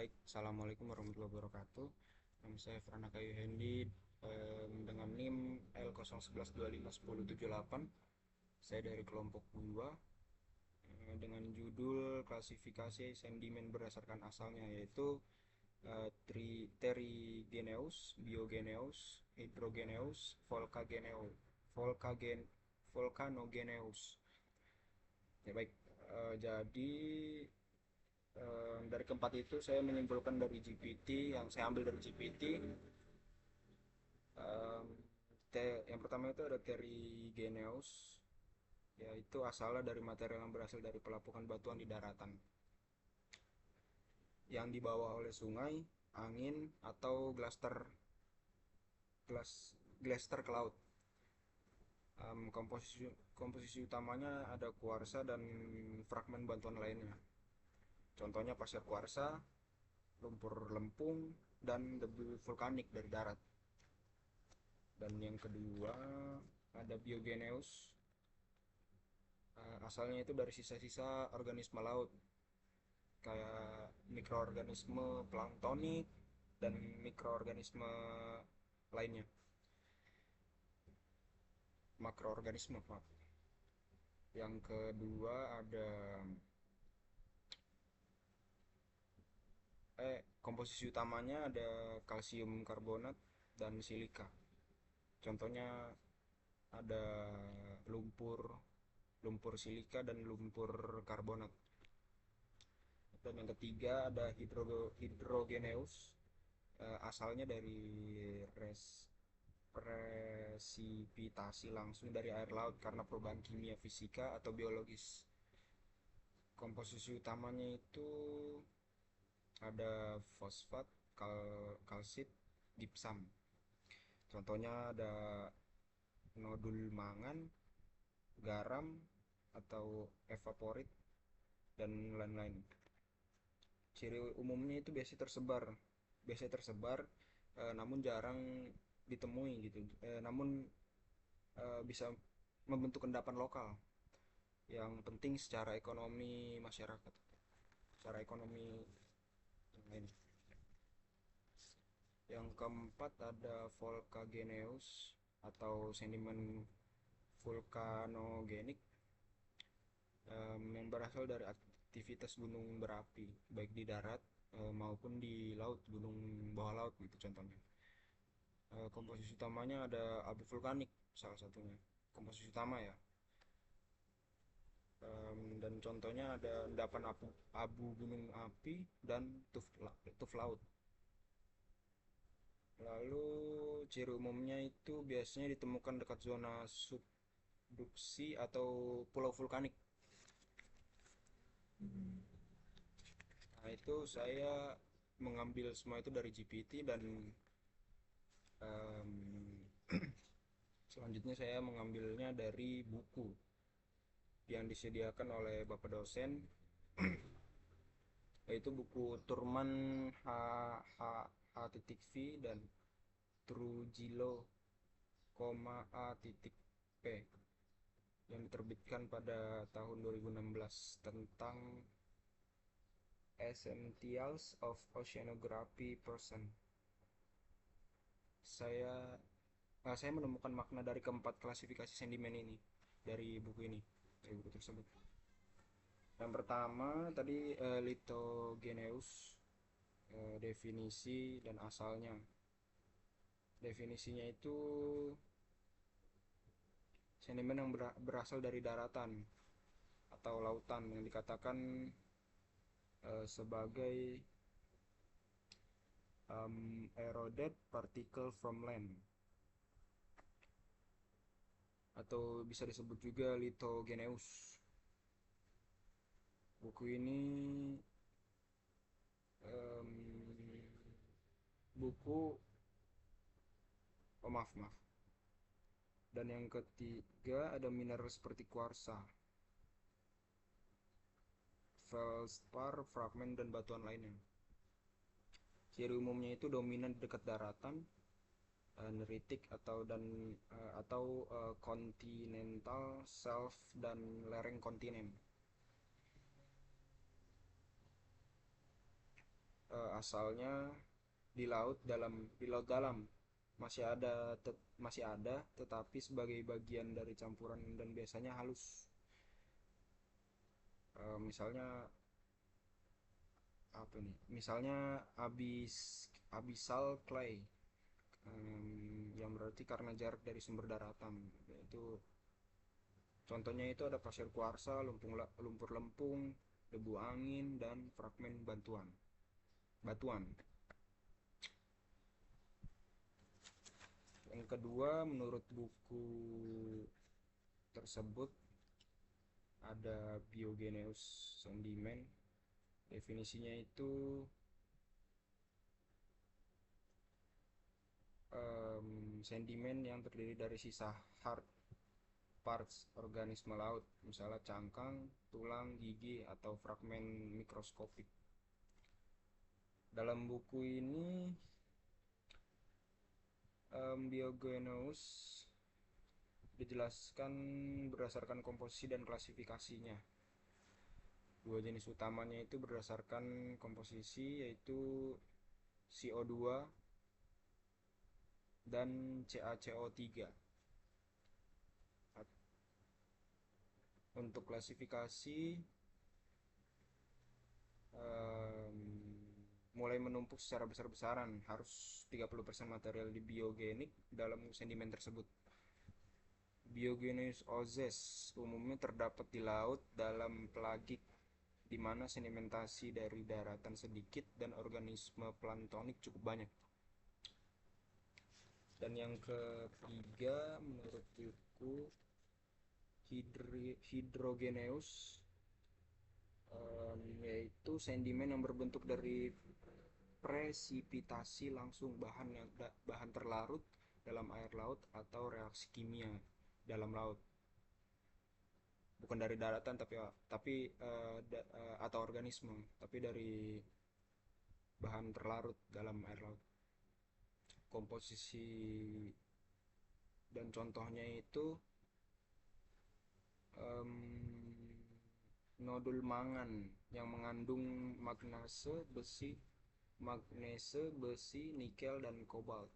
Baik, Assalamualaikum warahmatullahi wabarakatuh. Nama saya Franaka Yuhendi dengan NIM L01125108. Saya dari kelompok 2 dengan judul klasifikasi sedimen berdasarkan asalnya, yaitu Terrigeneous, Biogeneous, Hydrogeneous, Volcagen, Volcanogeneous. Ya baik, jadi dari keempat itu saya menyimpulkan dari GPT, yang saya ambil dari GPT. Em, yang pertama itu ada Terrigeneous, yaitu asalnya dari material yang berasal dari pelapukan batuan di daratan yang dibawa oleh sungai, angin, atau glaster ke laut. Komposisi utamanya ada kuarsa dan fragmen bantuan lainnya. Contohnya pasir kuarsa, lumpur lempung, dan debu vulkanik dari darat. Dan yang kedua ada Biogeneous. Asalnya itu dari sisa-sisa organisme laut, kayak mikroorganisme planktonik dan mikroorganisme lainnya, makroorganisme, maaf. Yang kedua ada komposisi utamanya ada kalsium karbonat dan silika. Contohnya ada lumpur lumpur silika dan lumpur karbonat. Dan yang ketiga ada hidrogeneus. Asalnya dari presipitasi langsung dari air laut karena perubahan kimia, fisika, atau biologis. Komposisi utamanya itu ada fosfat, kalsit, gypsum. Contohnya ada nodul mangan, garam atau evaporit, dan lain-lain. Ciri umumnya itu biasanya tersebar, namun jarang ditemui gitu. Namun bisa membentuk endapan lokal yang penting secara ekonomi masyarakat, secara ekonomi yang lain. Yang keempat ada Volcageneous atau sedimen vulkanogenik, yang berasal dari aktivitas gunung berapi baik di darat maupun di laut, gunung bawah laut gitu contohnya. Komposisi utamanya ada abu vulkanik, salah satunya komposisi utama ya. Dan contohnya ada endapan abu gunung api dan tuf laut. Lalu ciri umumnya itu biasanya ditemukan dekat zona subduksi atau pulau vulkanik. Nah, itu saya mengambil semua itu dari GPT. Dan em, selanjutnya saya mengambilnya dari buku yang disediakan oleh Bapak dosen, yaitu buku Turman H, H, H.V dan Trujillo, A P, yang diterbitkan pada tahun 2016 tentang Essentials of Oceanography Person. Saya saya menemukan makna dari keempat klasifikasi sedimen ini dari buku ini, dari buku tersebut. Yang pertama tadi lithogeneous, definisi dan asalnya. Definisinya itu sedimen yang berasal dari daratan atau lautan yang dikatakan sebagai eroded particle from land, atau bisa disebut juga lithogeneous. Buku ini um, buku oh maaf. Dan yang ketiga ada mineral seperti kuarsa, feldspar, fragmen, dan batuan lainnya. Ciri umumnya itu dominan dekat daratan, neritik atau continental shelf dan lereng kontinen. asalnya di laut dalam masih ada tetapi sebagai bagian dari campuran dan biasanya halus. Misalnya apa nih? Misalnya abyssal clay, yang berarti karena jarak dari sumber daratan. Yaitu contohnya itu ada pasir kuarsa, lumpur lempung, debu angin, dan fragmen batuan. Yang kedua, menurut buku tersebut ada biogeneous sedimen. Definisinya itu sedimen yang terdiri dari sisa hard parts organisme laut, misalnya cangkang, tulang, gigi, atau fragmen mikroskopik. Dalam buku ini biogeneous dijelaskan berdasarkan komposisi dan klasifikasinya. Dua jenis utamanya itu berdasarkan komposisi, yaitu CO2 dan CaCO3. Untuk klasifikasi, mulai menumpuk secara besar-besaran, harus 30% material di biogenik dalam sedimen tersebut. Biogeneous ozes umumnya terdapat di laut dalam pelagik, di mana sedimentasi dari daratan sedikit dan organisme planktonik cukup banyak. Dan yang ketiga, menurut buku hydrogeneous, yaitu sedimen yang berbentuk dari presipitasi langsung bahan terlarut dalam air laut atau reaksi kimia dalam laut, bukan dari daratan atau organisme, tapi dari bahan terlarut dalam air laut. Komposisi dan contohnya itu nodul mangan yang mengandung magnese, besi, nikel, dan kobalt.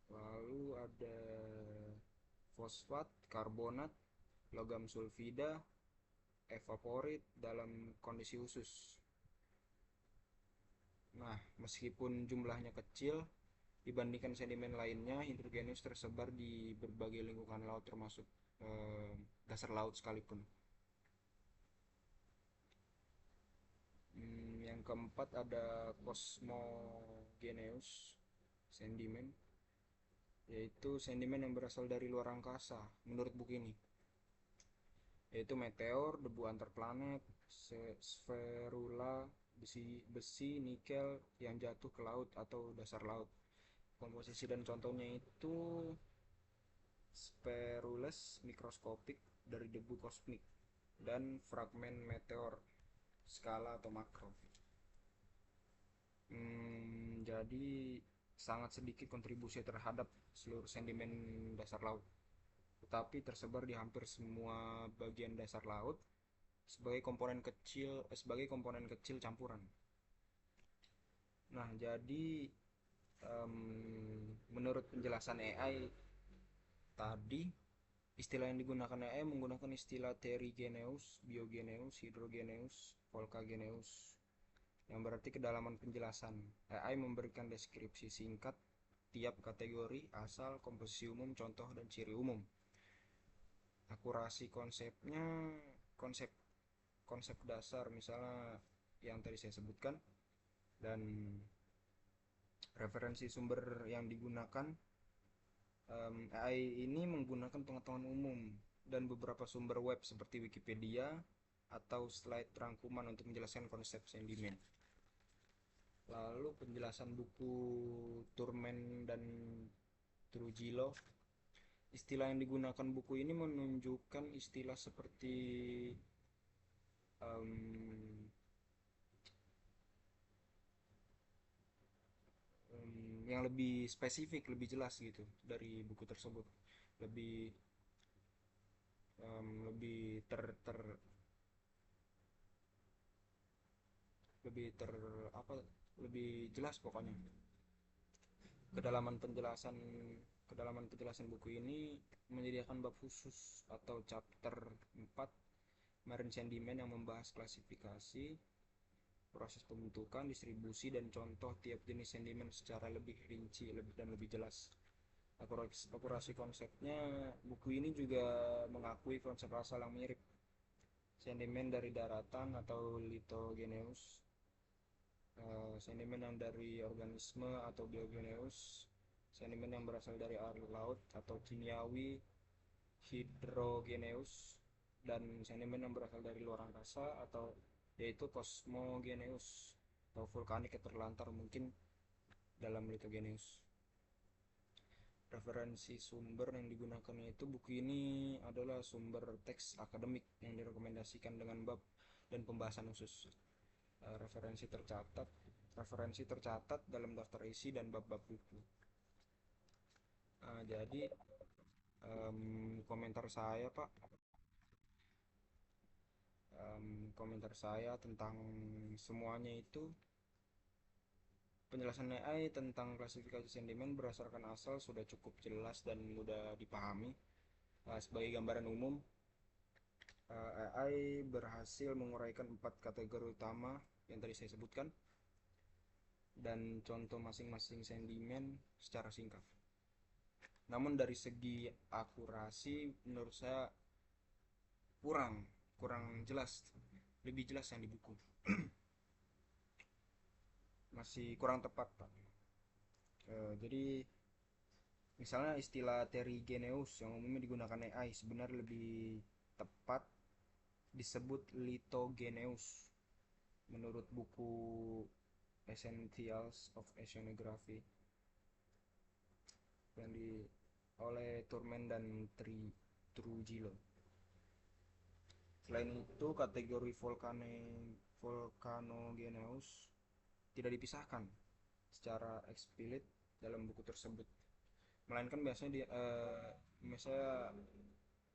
Lalu ada fosfat, karbonat, logam sulfida, evaporit dalam kondisi khusus. Nah, meskipun jumlahnya kecil dibandingkan sedimen lainnya, hidrogenus tersebar di berbagai lingkungan laut termasuk dasar laut sekalipun. Yang keempat ada cosmogeneous sedimen, yaitu sedimen yang berasal dari luar angkasa menurut buku ini, yaitu meteor, debu antar planet, sferula, besi, nikel yang jatuh ke laut atau dasar laut. Komposisi dan contohnya itu spherules mikroskopik dari debu kosmik dan fragmen meteor skala atau makro. Jadi sangat sedikit kontribusi terhadap seluruh sedimen dasar laut, tetapi tersebar di hampir semua bagian dasar laut sebagai komponen kecil campuran. Nah, jadi menurut penjelasan AI tadi, istilah yang digunakan AI menggunakan istilah terrigeneous, biogeneous, hydrogeneous, volcageneous, yang berarti kedalaman penjelasan. AI memberikan deskripsi singkat tiap kategori, asal, komposisi umum, contoh, dan ciri umum. Akurasi konsep dasar misalnya yang tadi saya sebutkan, dan referensi sumber yang digunakan. AI ini menggunakan pengetahuan umum dan beberapa sumber web seperti Wikipedia atau slide rangkuman untuk menjelaskan konsep sedimen. Lalu penjelasan buku Turman dan Trujillo, istilah yang digunakan buku ini menunjukkan istilah seperti yang lebih spesifik, lebih jelas gitu dari buku tersebut, lebih lebih lebih apa lebih jelas pokoknya. Kedalaman penjelasan kedalaman penjelasan buku ini menyediakan bab khusus atau chapter 4 marine sedimen yang membahas klasifikasi, proses pembentukan, distribusi, dan contoh tiap jenis sedimen secara lebih rinci dan lebih jelas. Akurasi konsepnya, buku ini juga mengakui konsep asal yang mirip. Sedimen dari daratan atau lithogeneous, sedimen yang dari organisme atau biogeneus, sedimen yang berasal dari air laut atau kimiawi hidrogeneus, dan sedimen yang berasal dari luar angkasa atau yaitu kosmogeneus atau vulkanik yang terlantar mungkin dalam lithogeneus. Referensi sumber yang digunakan yaitu buku ini adalah sumber teks akademik yang direkomendasikan dengan bab dan pembahasan khusus. Referensi tercatat dalam daftar isi dan bab-bab buku. Jadi komentar saya Pak, komentar saya tentang semuanya itu, penjelasan AI tentang klasifikasi sedimen berdasarkan asal sudah cukup jelas dan mudah dipahami. Sebagai gambaran umum, AI berhasil menguraikan 4 kategori utama yang tadi saya sebutkan dan contoh masing-masing sedimen secara singkat. Namun dari segi akurasi menurut saya kurang jelas, lebih jelas yang di buku. Masih kurang tepat Pak. Jadi misalnya istilah terrigeneus yang umumnya digunakan AI sebenarnya lebih tepat disebut lithogeneus menurut buku Essentials of Oceanography yang oleh Turman dan Trujillo. Selain itu, kategori volcanogeneus tidak dipisahkan secara eksplisit dalam buku tersebut, melainkan biasanya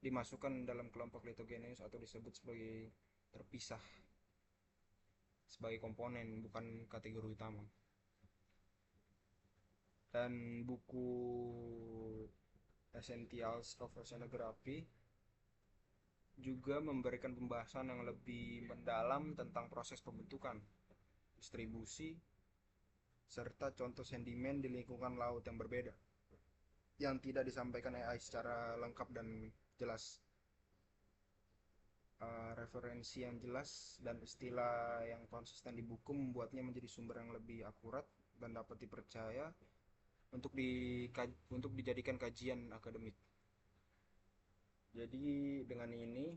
dimasukkan dalam kelompok lithogeneus atau disebut sebagai terpisah sebagai komponen, bukan kategori utama. Dan buku Essentials of Oceanography juga memberikan pembahasan yang lebih mendalam tentang proses pembentukan, distribusi, serta contoh sedimen di lingkungan laut yang berbeda yang tidak disampaikan AI secara lengkap dan jelas. Referensi yang jelas dan istilah yang konsisten di buku membuatnya menjadi sumber yang lebih akurat dan dapat dipercaya untuk dijadikan kajian akademik. Jadi dengan ini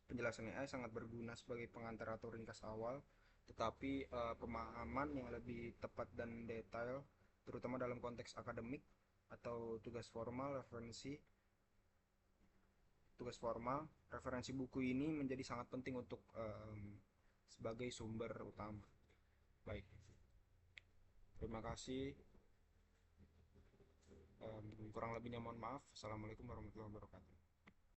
penjelasan AI sangat berguna sebagai pengantar atau ringkas awal, tetapi pemahaman yang lebih tepat dan detail, terutama dalam konteks akademik atau tugas formal, referensi buku ini menjadi sangat penting untuk sebagai sumber utama. Baik, terima kasih. Kurang lebihnya mohon maaf. Assalamualaikum warahmatullahi wabarakatuh.